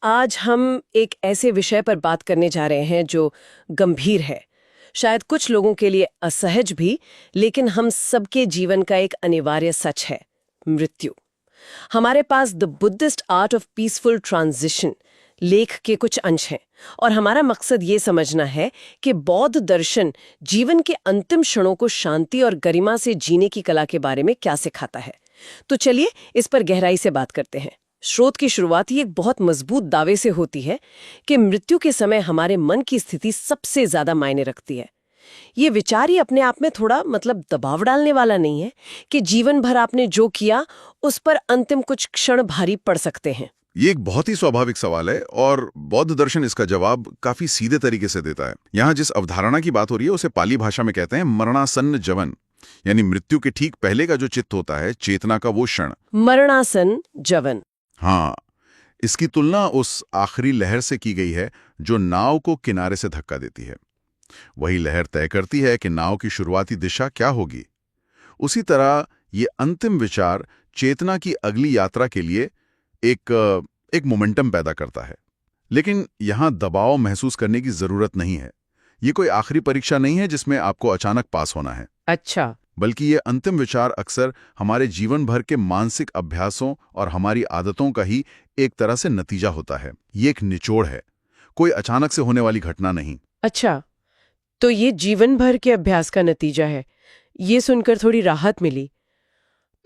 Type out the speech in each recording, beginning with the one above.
आज हम एक ऐसे विषय पर बात करने जा रहे हैं जो गंभीर है, शायद कुछ लोगों के लिए असहज भी, लेकिन हम सबके जीवन का एक अनिवार्य सच है, मृत्यु। हमारे पास the Buddhist art of peaceful transition लेख के कुछ अंश हैं और हमारा मकसद ये समझना है कि बौद्ध दर्शन जीवन के अंतिम क्षणों को शांति और गरिमा से जीने की कला के बारे में क्या सिखाता है। तो चलिए इस पर गहराई से बात करते हैं। स्रोत की शुरुआत ही एक बहुत मजबूत दावे से होती है कि मृत्यु के समय हमारे मन की स्थिति सबसे ज्यादा मायने रखती है। ये विचार ही अपने आप में थोड़ा दबाव डालने वाला नहीं है कि जीवन भर आपने जो किया उस पर अंतिम कुछ क्षण भारी पड़ सकते हैं। ये एक बहुत ही स्वाभाविक सवाल है और बौद्ध दर्शन इसका जवाब काफी सीधे तरीके से देता है। यहाँ जिस अवधारणा की बात हो रही है उसे पाली भाषा में कहते हैं मरणासन्न जवन, यानी मृत्यु के ठीक पहले का जो चित्त होता है, चेतना का वो क्षण। मरणासन जवन। हाँ, इसकी तुलना उस आखिरी लहर से की गई है जो नाव को किनारे से धक्का देती है। वही लहर तय करती है कि नाव की शुरुआती दिशा क्या होगी। उसी तरह ये अंतिम विचार चेतना की अगली यात्रा के लिए एक मोमेंटम पैदा करता है। लेकिन यहां दबाव महसूस करने की जरूरत नहीं है। ये कोई आखिरी परीक्षा नहीं है जिसमें आपको अचानक पास होना है। अच्छा। बल्कि ये अंतिम विचार अक्सर हमारे जीवन भर के मानसिक अभ्यासों और हमारी आदतों का ही एक तरह से नतीजा होता है। ये एक निचोड़ है, कोई अचानक से होने वाली घटना नहीं। अच्छा, तो ये जीवन भर के अभ्यास का नतीजा है। ये सुनकर थोड़ी राहत मिली।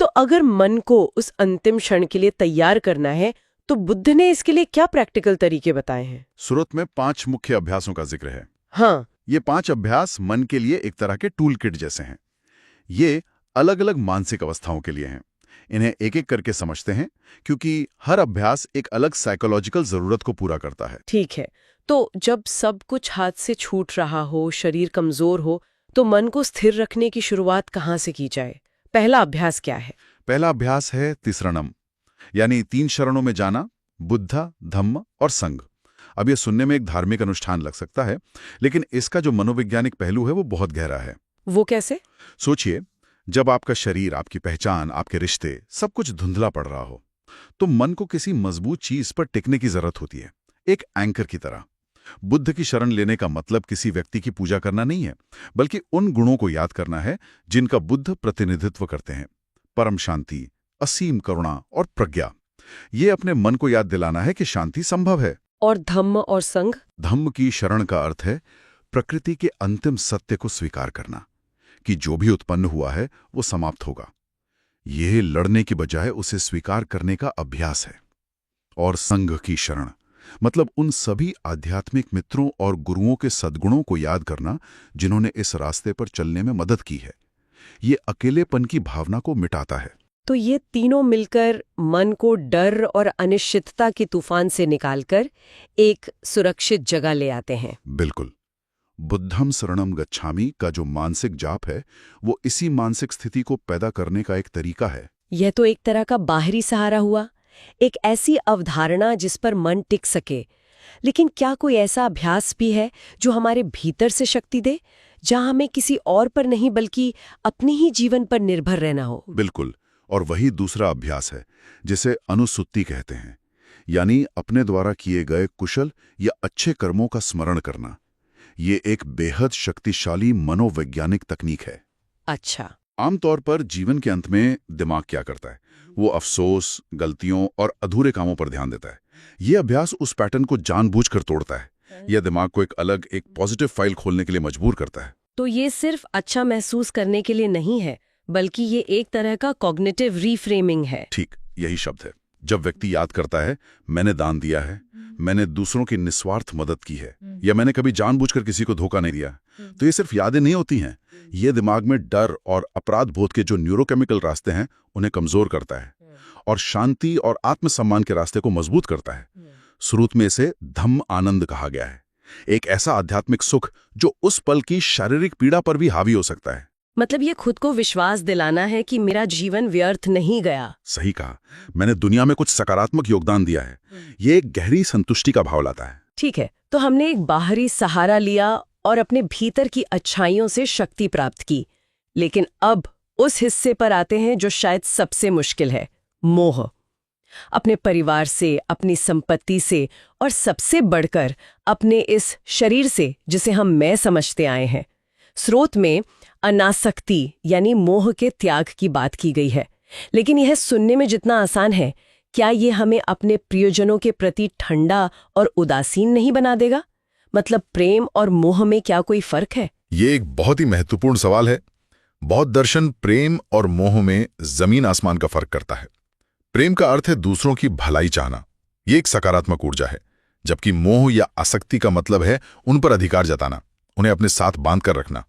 तो अगर मन को उस अंतिम क्षण के लिए तैयार करना है तो बुद्ध ने इसके लिए क्या प्रैक्टिकल तरीके बताए हैं? सूरत में 5 मुख्य अभ्यासों का जिक्र है। हाँ। ये 5 अभ्यास मन के लिए एक तरह के टूल किट जैसे हैं। ये अलग अलग मानसिक अवस्थाओं के लिए हैं। इन्हें एक एक करके समझते हैं क्योंकि हर अभ्यास एक अलग साइकोलॉजिकल जरूरत को पूरा करता है। ठीक है, तो जब सब कुछ हाथ से छूट रहा हो, शरीर कमजोर हो, तो मन को स्थिर रखने की शुरुआत कहाँ से की जाए? पहला अभ्यास क्या है? पहला अभ्यास है तिसरणम, यानी 3 शरणों में जाना, बुद्धा, धम्म और संघ। अब ये सुनने में एक धार्मिक अनुष्ठान लग सकता है, लेकिन इसका जो मनोवैज्ञानिक पहलू है वो बहुत गहरा है। वो कैसे? सोचिए, जब आपका शरीर, आपकी पहचान, आपके रिश्ते सब कुछ धुंधला पड़ रहा हो, तो मन को किसी मजबूत चीज पर टिकने की जरूरत होती है, एक एंकर की तरह। बुद्ध की शरण लेने का मतलब किसी व्यक्ति की पूजा करना नहीं है, बल्कि उन गुणों को याद करना है जिनका बुद्ध प्रतिनिधित्व करते हैं। परम शांति, असीम करुणा और प्रज्ञा। ये अपने मन को याद दिलाना है कि शांति संभव है। और धम्म और संघ? धम्म की शरण का अर्थ है प्रकृति के अंतिम सत्य को स्वीकार करना, कि जो भी उत्पन्न हुआ है वो समाप्त होगा। यह लड़ने की बजाय उसे स्वीकार करने का अभ्यास है। और संघ की शरण मतलब उन सभी आध्यात्मिक मित्रों और गुरुओं के सद्गुणों को याद करना जिन्होंने इस रास्ते पर चलने में मदद की है। ये अकेलेपन की भावना को मिटाता है। तो ये तीनों मिलकर मन को डर और अनिश्चितता के तूफान से निकालकर एक सुरक्षित जगह ले आते हैं। बिल्कुल। बुद्धम शरणम गच्छामि का जो मानसिक जाप है वो इसी मानसिक स्थिति को पैदा करने का एक तरीका है। यह तो एक तरह का बाहरी सहारा हुआ, एक ऐसी अवधारणा जिस पर मन टिक सके। लेकिन क्या कोई ऐसा अभ्यास भी है जो हमारे भीतर से शक्ति दे, जहां हमें किसी और पर नहीं बल्कि अपने ही जीवन पर निर्भर रहना हो? बिल्कुल। और वही दूसरा अभ्यास है जिसे अनुसुत्ति कहते हैं, यानी अपने द्वारा किए गए कुशल या अच्छे कर्मों का स्मरण करना। ये एक बेहद शक्तिशाली मनोवैज्ञानिक तकनीक है। अच्छा। आमतौर पर जीवन के अंत में दिमाग क्या करता है? वो अफसोस, गलतियों और अधूरे कामों पर ध्यान देता है। ये अभ्यास उस पैटर्न को जानबूझकर तोड़ता है। यह दिमाग को एक पॉजिटिव फाइल खोलने के लिए मजबूर करता है। तो ये सिर्फ अच्छा महसूस करने के लिए नहीं है, बल्कि ये एक तरह का कॉग्निटिव रीफ्रेमिंग है। ठीक, यही शब्द है। जब व्यक्ति याद करता है, मैंने दान दिया है, मैंने दूसरों की निस्वार्थ मदद की है, या मैंने कभी जानबूझकर किसी को धोखा नहीं दिया, तो ये सिर्फ यादें नहीं होती हैं। ये दिमाग में डर और अपराध बोध के जो न्यूरोकेमिकल रास्ते हैं उन्हें कमजोर करता है और शांति और आत्मसम्मान के रास्ते को मजबूत करता है। श्रुत में इसे धम्म आनंद कहा गया है, एक ऐसा आध्यात्मिक सुख जो उस पल की शारीरिक पीड़ा पर भी हावी हो सकता है। मतलब ये खुद को विश्वास दिलाना है कि मेरा जीवन व्यर्थ नहीं गया। सही कहा, मैंने दुनिया में कुछ सकारात्मक योगदान दिया है। ये एक गहरी संतुष्टि का भाव लाता है। ठीक है, तो हमने एक बाहरी सहारा लिया और अपने भीतर की अच्छाइयों से शक्ति प्राप्त की। लेकिन अब उस हिस्से पर आते हैं जो शायद सबसे मुश्किल है, मोह। अपने परिवार से, अपनी संपत्ति से और सबसे बढ़कर अपने इस शरीर से जिसे हम मैं समझते आए हैं। स्रोत में अनासक्ति यानी मोह के त्याग की बात की गई है, लेकिन यह सुनने में जितना आसान है, क्या ये हमें अपने प्रियजनों के प्रति ठंडा और उदासीन नहीं बना देगा? मतलब प्रेम और मोह में क्या कोई फर्क है? ये एक बहुत ही महत्वपूर्ण सवाल है। बौद्ध दर्शन प्रेम और मोह में जमीन आसमान का फर्क करता है। प्रेम का अर्थ है दूसरों की भलाई चाहना, ये एक सकारात्मक ऊर्जा है, जबकि मोह या आसक्ति का मतलब है उन पर अधिकार जताना, उन्हें अपने साथ बांध कर रखना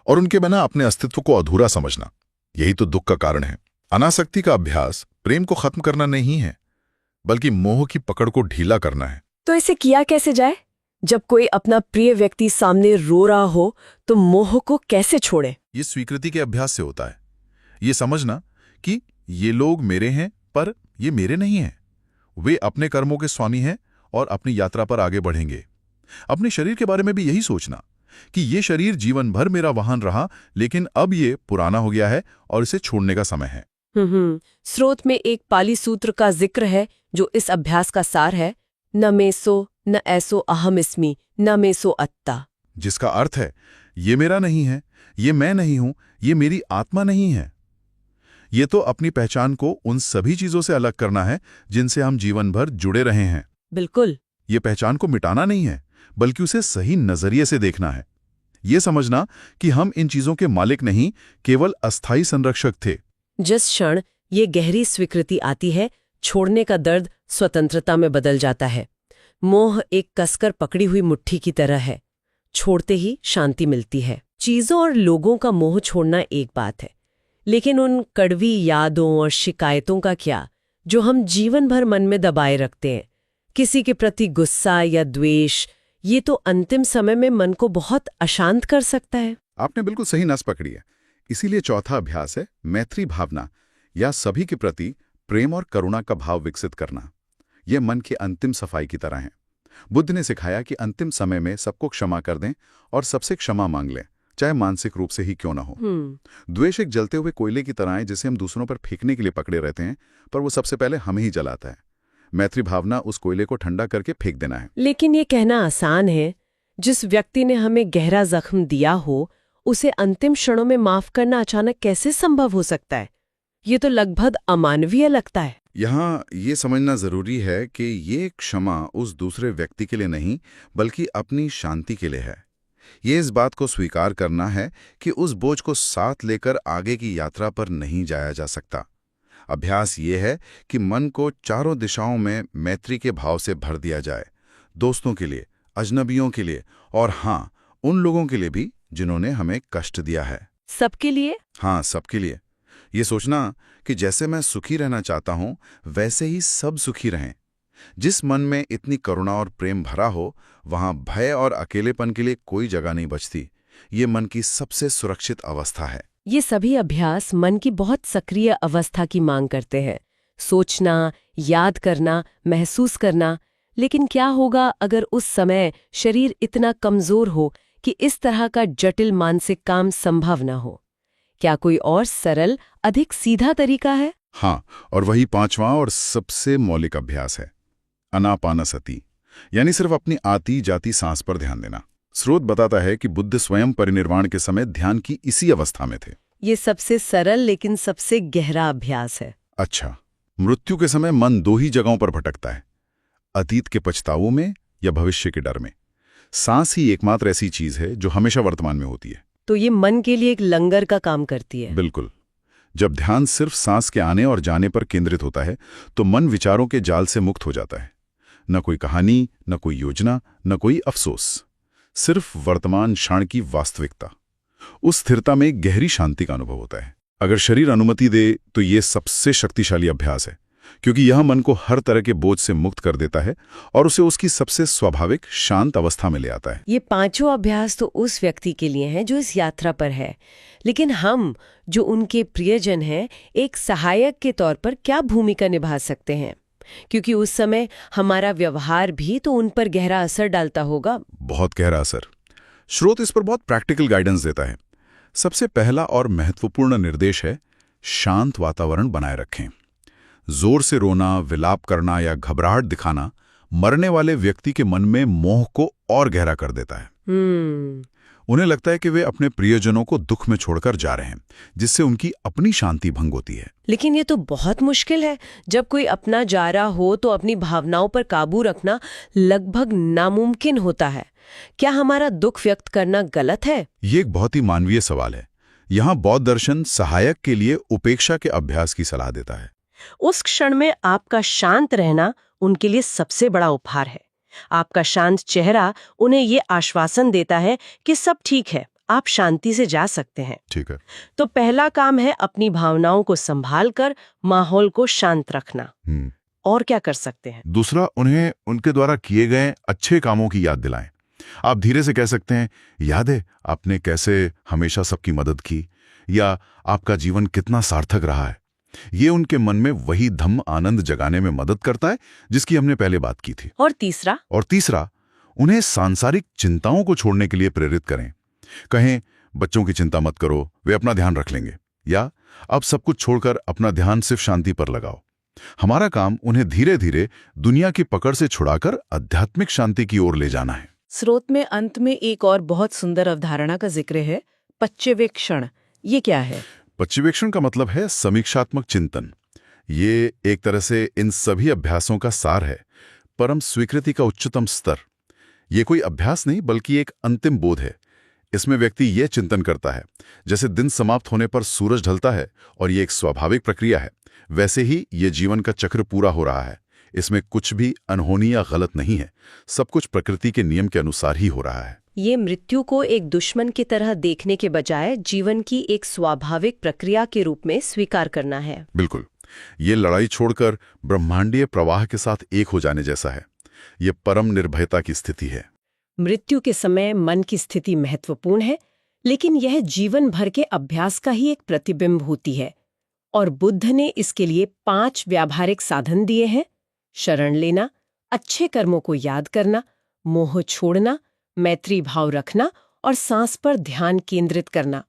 और उनके बिना अपने अस्तित्व को अधूरा समझना। यही तो दुख का कारण है। अनासक्ति का अभ्यास प्रेम को खत्म करना नहीं है, बल्कि मोह की पकड़ को ढीला करना है। तो इसे किया कैसे जाए? जब कोई अपना प्रिय व्यक्ति सामने रो रहा हो तो मोह को कैसे छोड़े? ये स्वीकृति के अभ्यास से होता है। ये समझना कि ये लोग मेरे हैं पर ये मेरे नहीं हैं। वे अपने कर्मों के स्वामी हैं और अपनी यात्रा पर आगे बढ़ेंगे। अपने शरीर के बारे में भी यही सोचना कि ये शरीर जीवन भर मेरा वाहन रहा, लेकिन अब ये पुराना हो गया है और इसे छोड़ने का समय है। स्रोत में एक पाली सूत्र का जिक्र है जो इस अभ्यास का सार है, न मेसो न ऐसो अहम इस्मी न मेसो अत्ता, जिसका अर्थ है ये मेरा नहीं है, ये मैं नहीं हूं, ये मेरी आत्मा नहीं है। ये तो अपनी पहचान को उन सभी चीजों से अलग करना है जिनसे हम जीवन भर जुड़े रहे हैं। बिल्कुल। ये पहचान को मिटाना नहीं है, बल्कि उसे सही नजरिए से देखना है। ये समझना कि हम इन चीजों के मालिक नहीं, केवल अस्थायी संरक्षक थे। जिस क्षण ये गहरी स्वीकृति आती है, छोड़ने का दर्द स्वतंत्रता में बदल जाता है। मोह एक कसकर पकड़ी हुई मुट्ठी की तरह है, छोड़ते ही शांति मिलती है। चीजों और लोगों का मोह छोड़ना एक बात है, लेकिन उन कड़वी यादों और शिकायतों का क्या जो हम जीवन भर मन में दबाए रखते हैं? किसी के प्रति गुस्सा या द्वेष, ये तो अंतिम समय में मन को बहुत अशांत कर सकता है। आपने बिल्कुल सही नस पकड़ी है। इसीलिए चौथा अभ्यास है मैत्री भावना, या सभी के प्रति प्रेम और करुणा का भाव विकसित करना। यह मन की अंतिम सफाई की तरह है। बुद्ध ने सिखाया कि अंतिम समय में सबको क्षमा कर दें और सबसे क्षमा मांग लें, चाहे मानसिक रूप से ही क्यों ना हो। द्वेष एक जलते हुए कोयले की तरह है जिसे हम दूसरों पर फेंकने के लिए पकड़े रहते हैं, पर वो सबसे पहले हमें ही जलाता है। मैत्री भावना उस कोयले को ठंडा करके फेंक देना है। लेकिन ये कहना आसान है। जिस व्यक्ति ने हमें गहरा जख्म दिया हो, उसे अंतिम क्षणों में माफ करना अचानक कैसे संभव हो सकता है? ये तो लगभग अमानवीय लगता है। यहाँ ये समझना जरूरी है कि ये क्षमा उस दूसरे व्यक्ति के लिए नहीं, बल्कि अपनी शांति के लिए है। ये इस बात को स्वीकार करना है कि उस बोझ को साथ लेकर आगे की यात्रा पर नहीं जाया जा सकता। अभ्यास ये है कि मन को चारों दिशाओं में मैत्री के भाव से भर दिया जाए, दोस्तों के लिए, अजनबियों के लिए और हाँ, उन लोगों के लिए भी जिन्होंने हमें कष्ट दिया है। सबके लिए? हाँ, सबके लिए। ये सोचना कि जैसे मैं सुखी रहना चाहता हूं, वैसे ही सब सुखी रहें। जिस मन में इतनी करुणा और प्रेम भरा हो, वहां भय और अकेलेपन के लिए कोई जगह नहीं बचती। ये मन की सबसे सुरक्षित अवस्था है। ये सभी अभ्यास मन की बहुत सक्रिय अवस्था की मांग करते हैं। सोचना, याद करना, महसूस करना। लेकिन क्या होगा अगर उस समय शरीर इतना कमजोर हो कि इस तरह का जटिल मानसिक काम संभव न हो? क्या कोई और सरल, अधिक सीधा तरीका है? हाँ, और वही पांचवां और सबसे मौलिक अभ्यास है, आनापानसति, यानी सिर्फ अपनी आती जाती सांस पर ध्यान देना। स्रोत बताता है कि बुद्ध स्वयं परिनिर्वाण के समय ध्यान की इसी अवस्था में थे। ये सबसे सरल लेकिन सबसे गहरा अभ्यास है। अच्छा, मृत्यु के समय मन दो ही जगहों पर भटकता है, अतीत के पछतावों में या भविष्य के डर में। सांस ही एकमात्र ऐसी चीज है जो हमेशा वर्तमान में होती है। तो ये मन के लिए एक लंगर का काम करती है। बिल्कुल। जब ध्यान सिर्फ सांस के आने और जाने पर केंद्रित होता है, तो मन विचारों के जाल से मुक्त हो जाता है। न कोई कहानी, न कोई योजना, न कोई अफसोस, सिर्फ वर्तमान क्षण की वास्तविकता। उस स्थिरता में एक गहरी शांति का अनुभव होता है। अगर शरीर अनुमति दे तो ये सबसे शक्तिशाली अभ्यास है, क्योंकि यह मन को हर तरह के बोझ से मुक्त कर देता है और उसे उसकी सबसे स्वाभाविक शांत अवस्था में ले आता है। ये पांचों अभ्यास तो उस व्यक्ति के लिए हैं जो इस यात्रा पर है, लेकिन हम जो उनके प्रियजन हैं, एक सहायक के तौर पर क्या भूमिका निभा सकते हैं? क्योंकि उस समय हमारा व्यवहार भी तो उन पर गहरा असर डालता होगा। बहुत गहरा असर। स्रोत इस पर बहुत प्रैक्टिकल गाइडेंस देता है। सबसे पहला और महत्वपूर्ण निर्देश है, शांत वातावरण बनाए रखें। जोर से रोना, विलाप करना या घबराहट दिखाना मरने वाले व्यक्ति के मन में मोह को और गहरा कर देता है। उन्हें लगता है कि वे अपने प्रियजनों को दुख में छोड़कर जा रहे हैं, जिससे उनकी अपनी शांति भंग होती है। लेकिन ये तो बहुत मुश्किल है। जब कोई अपना जा रहा हो तो अपनी भावनाओं पर काबू रखना लगभग नामुमकिन होता है। क्या हमारा दुख व्यक्त करना गलत है? ये एक बहुत ही मानवीय सवाल है। यहाँ बौद्ध दर्शन सहायक के लिए उपेक्षा के अभ्यास की सलाह देता है। उस क्षण में आपका शांत रहना उनके लिए सबसे बड़ा उपहार है। आपका शांत चेहरा उन्हें ये आश्वासन देता है कि सब ठीक है, आप शांति से जा सकते हैं। ठीक है। तो पहला काम है अपनी भावनाओं को संभाल कर माहौल को शांत रखना। और क्या कर सकते हैं? दूसरा, उन्हें उनके द्वारा किए गए अच्छे कामों की याद दिलाएं। आप धीरे से कह सकते हैं, याद है आपने कैसे हमेशा सबकी मदद की, या आपका जीवन कितना सार्थक रहा है। ये उनके मन में वही धम्म आनंद जगाने में मदद करता है जिसकी हमने पहले बात की थी। और तीसरा, उन्हें सांसारिक चिंताओं को छोड़ने के लिए प्रेरित करें। कहें, बच्चों की चिंता मत करो, वे अपना ध्यान रख लेंगे, या अब सब कुछ छोड़कर अपना ध्यान सिर्फ शांति पर लगाओ। हमारा काम उन्हें धीरे धीरे दुनिया की पकड़ से छुड़ाकर आध्यात्मिक शांति की ओर ले जाना है। स्रोत में अंत में एक और बहुत सुंदर अवधारणा का जिक्र है, पर्यवेक्षण। ये क्या है? पर्यवेक्षण का मतलब है समीक्षात्मक चिंतन। ये एक तरह से इन सभी अभ्यासों का सार है, परम स्वीकृति का उच्चतम स्तर। ये कोई अभ्यास नहीं बल्कि एक अंतिम बोध है। इसमें व्यक्ति ये चिंतन करता है, जैसे दिन समाप्त होने पर सूरज ढलता है और ये एक स्वाभाविक प्रक्रिया है, वैसे ही ये जीवन का चक्र पूरा हो रहा है। इसमें कुछ भी अनहोनी या गलत नहीं है, सब कुछ प्रकृति के नियम के अनुसार ही हो रहा है। ये मृत्यु को एक दुश्मन की तरह देखने के बजाय जीवन की एक स्वाभाविक प्रक्रिया के रूप में स्वीकार करना है। बिल्कुल, ये लड़ाई छोड़कर ब्रह्मांडीय प्रवाह के साथ एक हो जाने जैसा है। ये परम निर्भयता की स्थिति है। मृत्यु के समय मन की स्थिति महत्वपूर्ण है, लेकिन यह जीवन भर के अभ्यास का ही एक प्रतिबिंब होती है। और बुद्ध ने इसके लिए 5 व्यावहारिक साधन दिए हैं: शरण लेना, अच्छे कर्मों को याद करना, मोह छोड़ना, मैत्री भाव रखना और सांस पर ध्यान केंद्रित करना।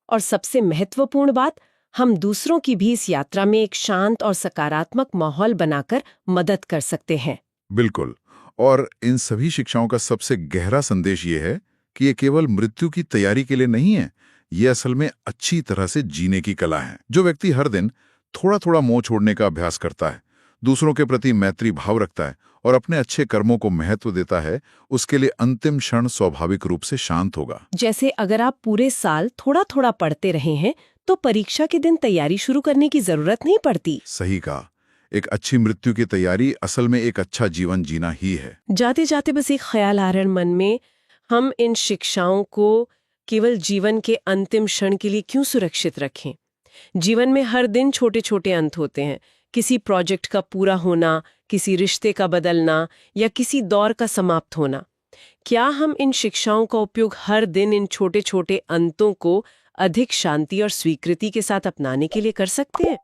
और सबसे महत्वपूर्ण बात, हम दूसरों की भी इस यात्रा में एक शांत और सकारात्मक माहौल बनाकर मदद कर सकते हैं। बिल्कुल। और इन सभी शिक्षाओं का सबसे गहरा संदेश ये है कि ये केवल मृत्यु की तैयारी के लिए नहीं है, ये असल में अच्छी तरह से जीने की कला है। जो व्यक्ति हर दिन थोड़ा थोड़ा मोह छोड़ने का अभ्यास करता है, दूसरों के प्रति मैत्री भाव रखता है और अपने अच्छे कर्मों को महत्व देता है, उसके लिए अंतिम क्षण स्वाभाविक रूप से शांत होगा। जैसे अगर आप पूरे साल थोड़ा थोड़ा पढ़ते रहे हैं तो परीक्षा के दिन तैयारी शुरू करने की जरूरत नहीं पड़ती। सही कहा। एक अच्छी मृत्यु की तैयारी असल में एक अच्छा जीवन जीना ही है। जाते जाते बस एक ख्याल आ रहा है मन में, हम इन शिक्षाओं को केवल जीवन के अंतिम क्षण के लिए क्यों सुरक्षित रखें? जीवन में हर दिन छोटे छोटे अंत होते हैं। किसी प्रोजेक्ट का पूरा होना, किसी रिश्ते का बदलना या किसी दौर का समाप्त होना। क्या हम इन शिक्षाओं का उपयोग हर दिन इन छोटे छोटे अंतों को अधिक शांति और स्वीकृति के साथ अपनाने के लिए कर सकते हैं?